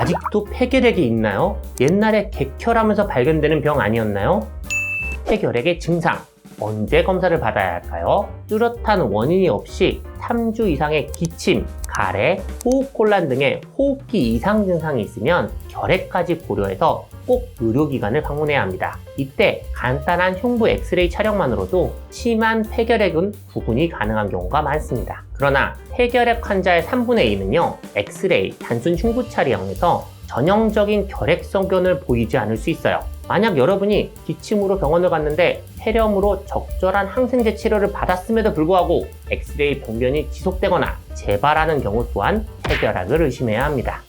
아직도 폐결핵이 있나요? 옛날에 객혈하면서 발견되는 병 아니었나요? 폐결핵의 증상, 언제 검사를 받아야 할까요? 뚜렷한 원인이 없이 3주 이상의 기침, 가래, 호흡곤란 등의 호흡기 이상 증상이 있으면 결핵까지 고려해서 꼭 의료기관을 방문해야 합니다. 이때 간단한 흉부 엑스레이 촬영만으로도 심한 폐결핵은 구분이 가능한 경우가 많습니다. 그러나 폐결핵 환자의 3분의 2는요, 엑스레이, 단순 흉부 촬영에서 전형적인 결핵성견을 보이지 않을 수 있어요. 만약 여러분이 기침으로 병원을 갔는데 폐렴으로 적절한 항생제 치료를 받았음에도 불구하고 엑스레이 병변이 지속되거나 재발하는 경우 또한 폐결핵을 의심해야 합니다.